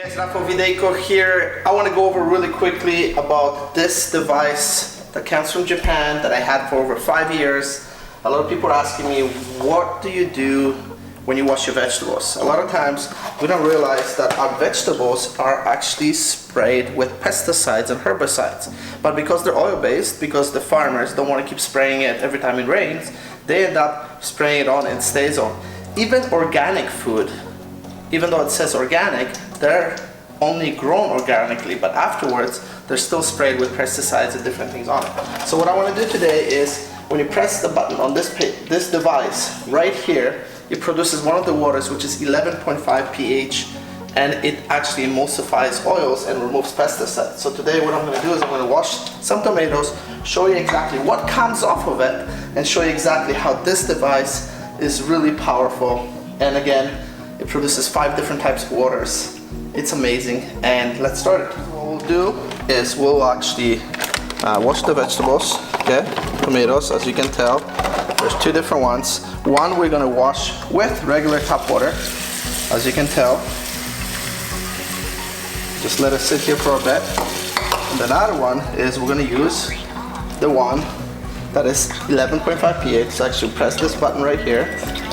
Guys, RAFAL Z Widejko here. I want to go over really quickly about this device that comes from Japan that I had for over 5 years. A lot of people are asking me, what do you do when you wash your vegetables? A lot of times we don't realize that our vegetables are actually sprayed with pesticides and herbicides. But because they're oil-based, because the farmers don't want to keep spraying it every time it rains, they end up spraying it on and it stays on. Even organic food, even though it says organic, they're only grown organically, but afterwards they're still sprayed with pesticides and different things on it. So what I want to do today is, when you press the button on this device right here, it produces one of the waters which is 11.5 pH, and it actually emulsifies oils and removes pesticides. So today what I'm going to do is I'm going to wash some tomatoes, show you exactly what comes off of it, and show you exactly how this device is really powerful. And again, it produces 5 different types of waters. It's amazing, and let's start it. What we'll do is we'll actually wash the vegetables, okay? Tomatoes, as you can tell, there's 2 different ones. One we're gonna wash with regular tap water, as you can tell. Just let it sit here for a bit. And the other one is we're gonna use the one that is 11.5 pH. So actually press this button right here,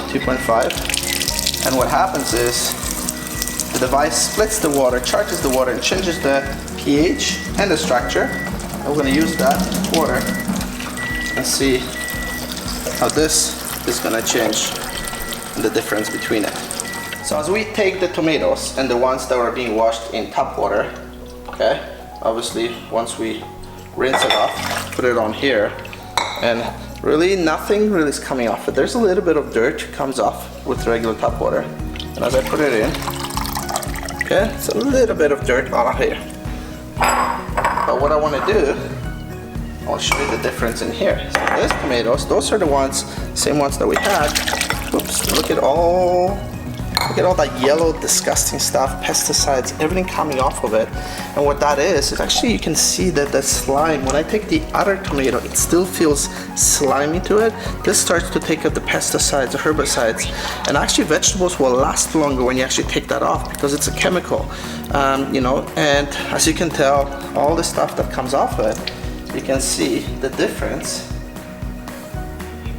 2.5. And what happens is the device splits the water, charges the water, and changes the pH and the structure. And we're going to use that water and see how this is going to change and the difference between it. So as we take the tomatoes and the ones that are being washed in tap water, okay, obviously once we rinse it off, put it on here, and really nothing really is coming off it. There's a little bit of dirt comes off with regular tap water, and as I put it in, okay, it's a little bit of dirt on here. But what I want to do, I'll show you the difference in here. So these tomatoes, those are the ones, same ones that we had. Oops, look at all that yellow disgusting stuff, pesticides, everything coming off of it. And what that is actually, you can see that the slime, when I take the other tomato, it still feels slimy to it. This starts to take up the pesticides, the herbicides, and actually vegetables will last longer when you actually take that off because it's a chemical, you know. And as you can tell, all the stuff that comes off it, you can see the difference.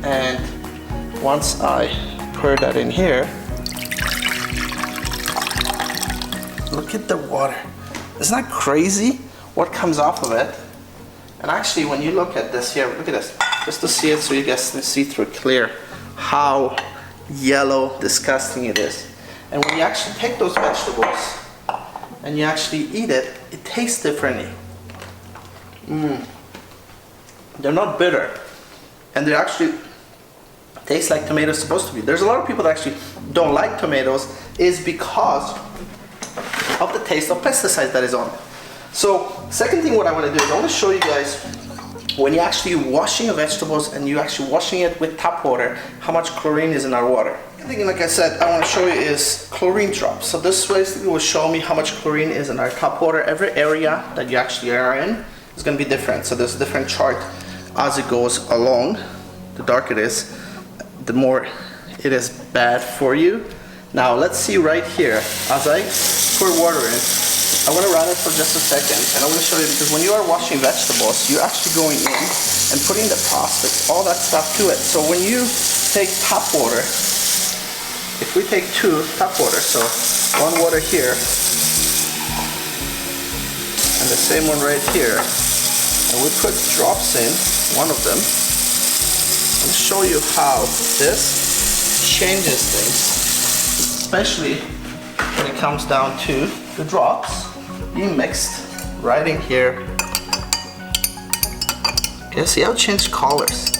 And once I pour that in here, look at the water. Isn't that crazy what comes off of it? And actually when you look at this here, look at this, just to see it so you guys can see through clear how yellow, disgusting it is. And when you actually take those vegetables and you actually eat it, it tastes differently. They're not bitter, and they actually taste like tomatoes are supposed to be. There's a lot of people that actually don't like tomatoes is because of the taste of pesticides that is on it. So second thing what I want to do is I want to show you guys when you're actually washing your vegetables and you're actually washing it with tap water, how much chlorine is in our water. The thing, like I said, I want to show you is chlorine drops. So this basically will show me how much chlorine is in our tap water. Every area that you actually are in is going to be different. So there's a different chart as it goes along. The darker it is, the more it is bad for you. Now let's see right here, as I pour water in, I want to run it for just a second, and I want to show you, because when you are washing vegetables, you're actually going in and putting the phosphates, all that stuff to it. So when you take tap water, if we take 2 tap water, so 1 water here, and the same one right here, and we put drops in, one of them, I'll show you how this changes things. Especially when it comes down to the drops being mixed right in here. Okay, see how it changed colors?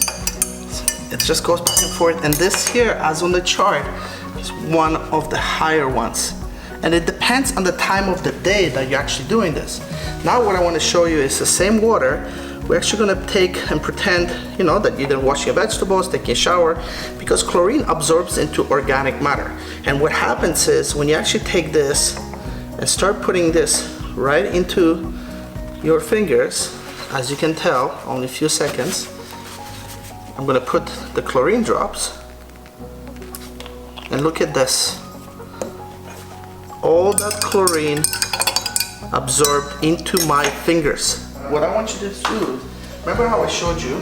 It just goes back and forth, and this here, as on the chart, is one of the higher ones. And it depends on the time of the day that you're actually doing this. Now what I want to show you is the same water. We're actually going to take and pretend, you know, that you're either washing your vegetables, taking a shower, because chlorine absorbs into organic matter. And what happens is when you actually take this and start putting this right into your fingers, as you can tell, only a few seconds, I'm going to put the chlorine drops, and look at this. all that chlorine absorbed into my fingers. What I want you to do, remember how I showed you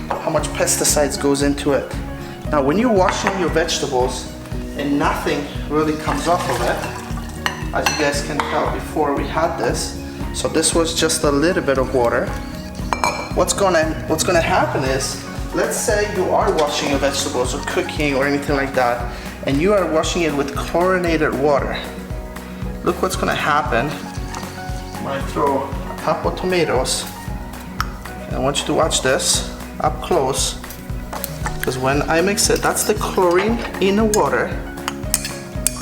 how much pesticides goes into it? Now when you're washing your vegetables and nothing really comes off of it, as you guys can tell before we had this, so this was just a little bit of water. What's gonna happen is, let's say you are washing your vegetables or cooking or anything like that, and you are washing it with chlorinated water. Look what's gonna happen when I throw a couple of tomatoes. I want you to watch this up close, because when I mix it, that's the chlorine in the water.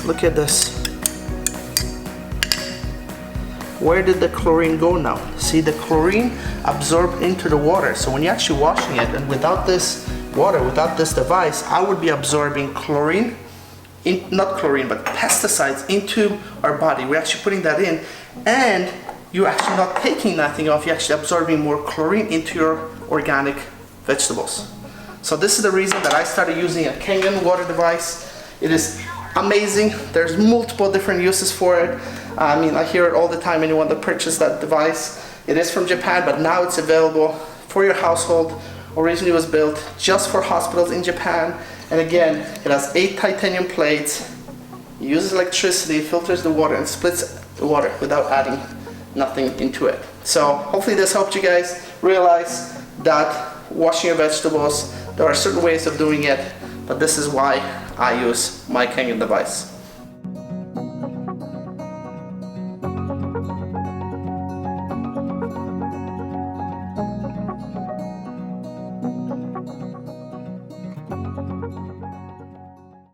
Look at this. Where did the chlorine go now? See, the chlorine absorbed into the water. So when you're actually washing it, and without this water, without this device, I would be absorbing chlorine, not chlorine, but pesticides into our body. We're actually putting that in, and you're actually not taking nothing off. You're actually absorbing more chlorine into your organic vegetables. So this is the reason that I started using a Kangen water device. It is amazing. There's multiple different uses for it. I mean, I hear it all the time, anyone that purchased that device. It is from Japan, but now it's available for your household. Originally it was built just for hospitals in Japan. And again, it has 8 titanium plates. It uses electricity, filters the water, and splits the water without adding nothing into it. So hopefully this helped you guys realize that washing your vegetables, there are certain ways of doing it, but this is why I use my Kangen device.